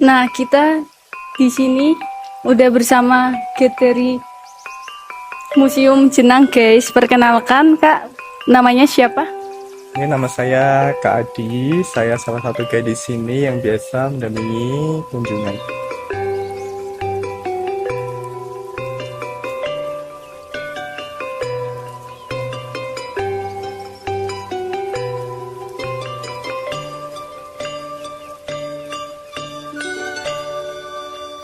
Nah, kita di sini udah bersama Gathering Museum Jenang, guys. Perkenalkan, Kak, namanya siapa? Ini nama saya Kak Adi, saya salah satu guide di sini yang biasa mendampingi kunjungan.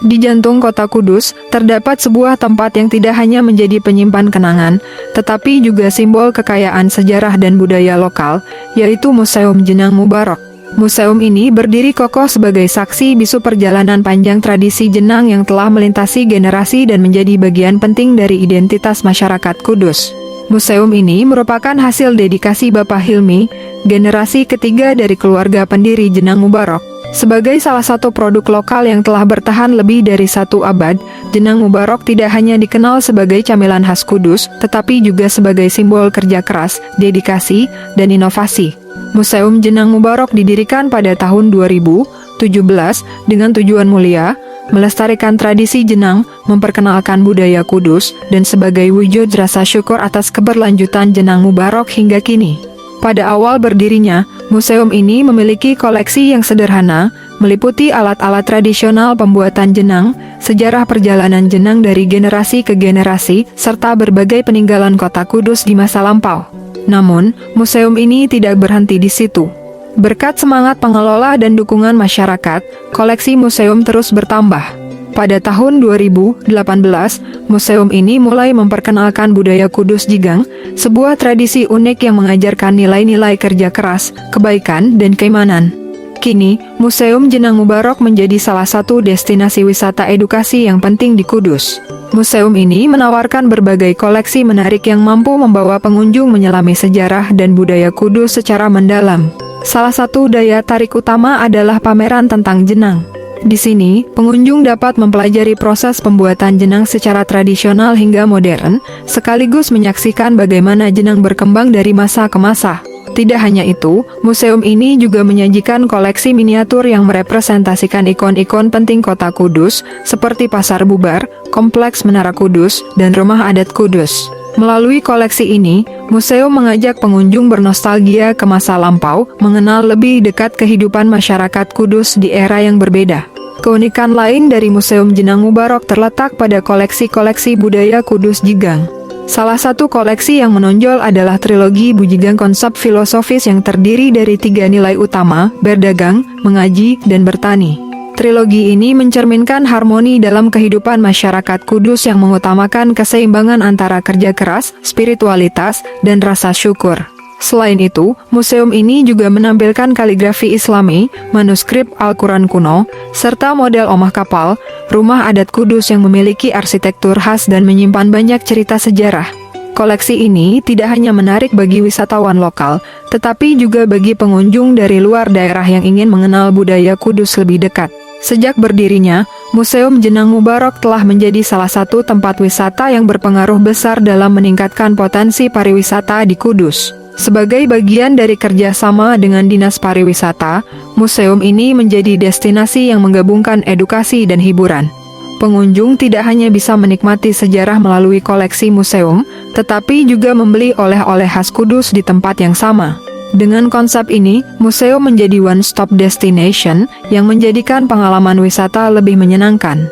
Di jantung kota Kudus, terdapat sebuah tempat yang tidak hanya menjadi penyimpan kenangan, tetapi juga simbol kekayaan sejarah dan budaya lokal, yaitu Museum Jenang Mubarok. Museum ini berdiri kokoh sebagai saksi bisu perjalanan panjang tradisi Jenang yang telah melintasi generasi dan menjadi bagian penting dari identitas masyarakat Kudus. Museum ini merupakan hasil dedikasi Bapak Hilmi, generasi ketiga dari keluarga pendiri Jenang Mubarok. Sebagai salah satu produk lokal yang telah bertahan lebih dari 1 abad, Jenang Mubarok tidak hanya dikenal sebagai camilan khas Kudus, tetapi juga sebagai simbol kerja keras, dedikasi, dan inovasi. Museum Jenang Mubarok didirikan pada tahun 2017 dengan tujuan mulia, melestarikan tradisi Jenang, memperkenalkan budaya Kudus, dan sebagai wujud rasa syukur atas keberlanjutan Jenang Mubarok hingga kini. Pada awal berdirinya, museum ini memiliki koleksi yang sederhana, meliputi alat-alat tradisional pembuatan jenang, sejarah perjalanan jenang dari generasi ke generasi, serta berbagai peninggalan kota Kudus di masa lampau. Namun, museum ini tidak berhenti di situ. Berkat semangat pengelola dan dukungan masyarakat, koleksi museum terus bertambah. Pada tahun 2018, museum ini mulai memperkenalkan budaya Kudus Jigang, sebuah tradisi unik yang mengajarkan nilai-nilai kerja keras, kebaikan, dan keimanan. Kini, Museum Jenang Mubarok menjadi salah satu destinasi wisata edukasi yang penting di Kudus. Museum ini menawarkan berbagai koleksi menarik yang mampu membawa pengunjung menyelami sejarah dan budaya Kudus secara mendalam. Salah satu daya tarik utama adalah pameran tentang jenang. Di sini, pengunjung dapat mempelajari proses pembuatan jenang secara tradisional hingga modern, sekaligus menyaksikan bagaimana jenang berkembang dari masa ke masa. Tidak hanya itu, museum ini juga menyajikan koleksi miniatur yang merepresentasikan ikon-ikon penting kota Kudus, seperti Pasar Bubar, Kompleks Menara Kudus, dan Rumah Adat Kudus. Melalui koleksi ini, museum mengajak pengunjung bernostalgia ke masa lampau, mengenal lebih dekat kehidupan masyarakat Kudus di era yang berbeda. Keunikan lain dari Museum Jenang Mubarok terletak pada koleksi-koleksi budaya Kudus Jigang. Salah satu koleksi yang menonjol adalah trilogi Bujigang konsep filosofis yang terdiri dari 3 nilai utama, berdagang, mengaji, dan bertani. Trilogi ini mencerminkan harmoni dalam kehidupan masyarakat Kudus yang mengutamakan keseimbangan antara kerja keras, spiritualitas, dan rasa syukur. Selain itu, museum ini juga menampilkan kaligrafi Islami, manuskrip Al-Quran kuno, serta model omah kapal, rumah adat Kudus yang memiliki arsitektur khas dan menyimpan banyak cerita sejarah. Koleksi ini tidak hanya menarik bagi wisatawan lokal, tetapi juga bagi pengunjung dari luar daerah yang ingin mengenal budaya Kudus lebih dekat. Sejak berdirinya, Museum Jenang Mubarok telah menjadi salah satu tempat wisata yang berpengaruh besar dalam meningkatkan potensi pariwisata di Kudus. Sebagai bagian dari kerjasama dengan Dinas Pariwisata, museum ini menjadi destinasi yang menggabungkan edukasi dan hiburan. Pengunjung tidak hanya bisa menikmati sejarah melalui koleksi museum, tetapi juga membeli oleh-oleh khas Kudus di tempat yang sama. Dengan konsep ini, museum menjadi one-stop destination yang menjadikan pengalaman wisata lebih menyenangkan.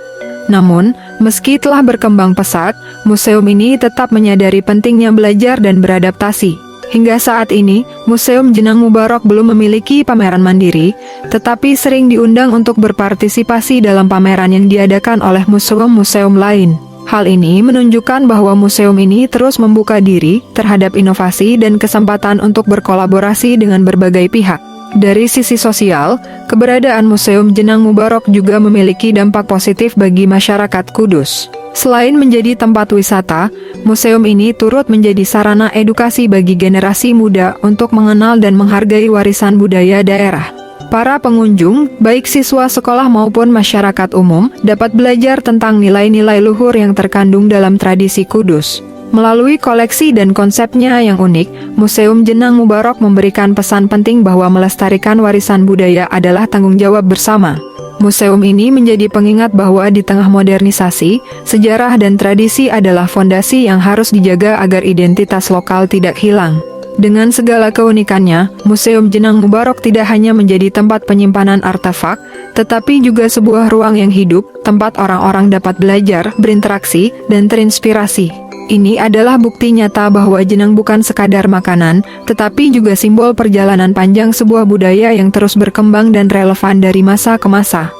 Namun, meski telah berkembang pesat, museum ini tetap menyadari pentingnya belajar dan beradaptasi. Hingga saat ini, Museum Jenang Mubarok belum memiliki pameran mandiri, tetapi sering diundang untuk berpartisipasi dalam pameran yang diadakan oleh museum-museum lain. Hal ini menunjukkan bahwa museum ini terus membuka diri terhadap inovasi dan kesempatan untuk berkolaborasi dengan berbagai pihak. Dari sisi sosial, keberadaan Museum Jenang Mubarok juga memiliki dampak positif bagi masyarakat Kudus. Selain menjadi tempat wisata, museum ini turut menjadi sarana edukasi bagi generasi muda untuk mengenal dan menghargai warisan budaya daerah. Para pengunjung, baik siswa sekolah maupun masyarakat umum, dapat belajar tentang nilai-nilai luhur yang terkandung dalam tradisi Kudus. Melalui koleksi dan konsepnya yang unik, Museum Jenang Mubarok memberikan pesan penting bahwa melestarikan warisan budaya adalah tanggung jawab bersama. Museum ini menjadi pengingat bahwa di tengah modernisasi, sejarah dan tradisi adalah fondasi yang harus dijaga agar identitas lokal tidak hilang. Dengan segala keunikannya, Museum Jenang Mubarok tidak hanya menjadi tempat penyimpanan artefak, tetapi juga sebuah ruang yang hidup, tempat orang-orang dapat belajar, berinteraksi, dan terinspirasi. Ini adalah bukti nyata bahwa jenang bukan sekadar makanan, tetapi juga simbol perjalanan panjang sebuah budaya yang terus berkembang dan relevan dari masa ke masa.